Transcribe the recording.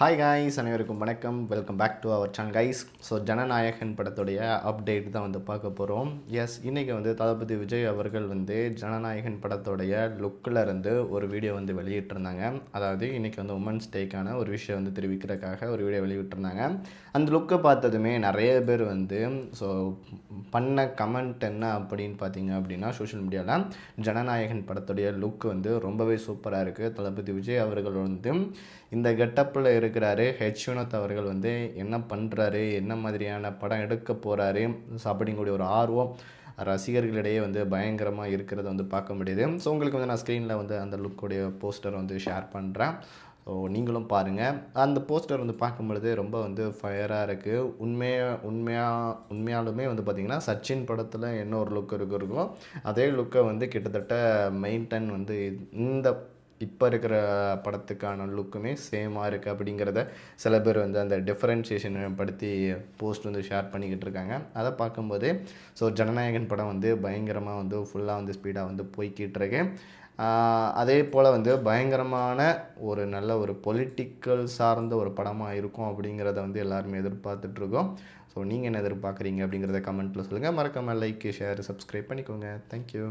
Hi guys, அனைவருக்கும் வணக்கம். Welcome back to our channel guys. So Jananayagan படத்துடைய அப்டேட் தான் வந்து பார்க்க போகிறோம். எஸ், இன்றைக்கி வந்து தளபதி விஜய் அவர்கள் வந்து ஜனநாயகன் படத்துடைய லுக்கில் இருந்து ஒரு வீடியோ வந்து வெளியிட்டிருந்தாங்க. அதாவது இன்றைக்கி வந்து உமன்ஸ் டேக்கான ஒரு விஷயம் வந்து தெரிவிக்கிறதுக்காக ஒரு வீடியோ வெளியிட்டிருந்தாங்க. அந்த லுக்கை பார்த்ததுமே நிறைய பேர் வந்து ஸோ பண்ண கமெண்ட் என்ன அப்படின்னு பார்த்தீங்க அப்படின்னா, சோஷியல் மீடியாவில் ஜனநாயகன் படத்துடைய லுக் வந்து ரொம்பவே சூப்பராக இருக்குது. தளபதி விஜய் அவர்கள் வந்து இந்த கெட்டப்பில் இருக்கிறாரு. வினோத் அவர்கள் வந்து என்ன பண்ணுறாரு, என்ன மாதிரியான படம் எடுக்க போகிறாரு அப்படிங்கக்கூடிய ஒரு ஆர்வம் ரசிகர்களிடையே வந்து பயங்கரமாக இருக்கிறத வந்து பார்க்க முடியுது. ஸோ உங்களுக்கு வந்து நான் ஸ்க்ரீனில் வந்து அந்த லுக்குடைய போஸ்டர் வந்து ஷேர் பண்ணுறேன். ஸோ நீங்களும் பாருங்கள். அந்த போஸ்டர் வந்து பார்க்கும்பொழுது ரொம்ப வந்து ஃபயராக இருக்குது. உண்மையாலுமே வந்து பார்த்திங்கன்னா சச்சின் படத்தில் என்ன ஒரு லுக் இருக்கோ அதே லுக்கை வந்து கிட்டத்தட்ட மெயின்டைன் வந்து இந்த இப்போ இருக்கிற படத்துக்கான லுக்குமே சேமாக இருக்குது அப்படிங்கிறத சில பேர் வந்து அந்த டிஃப்ரென்ஷியேஷன் படுத்தி போஸ்ட் வந்து ஷேர் பண்ணிக்கிட்டு இருக்காங்க. அதை பார்க்கும்போது ஸோ ஜனநாயகன் படம் வந்து பயங்கரமாக வந்து ஃபுல்லாக வந்து ஸ்பீடாக வந்து போய்கிட்டு இருக்கு. அதே போல் வந்து பயங்கரமான ஒரு நல்ல ஒரு பொலிட்டிக்கல் சார்ந்த ஒரு படமாக இருக்கும் அப்படிங்கிறத வந்து எல்லாருமே எதிர்பார்த்துட்ருக்கோம். ஸோ நீங்கள் என்ன எதிர்பார்க்குறீங்க அப்படிங்கிறத கமெண்ட்டில் சொல்லுங்கள். மறக்காமல் லைக், ஷேர், சப்ஸ்கிரைப் பண்ணிக்கோங்க. தேங்க்யூ.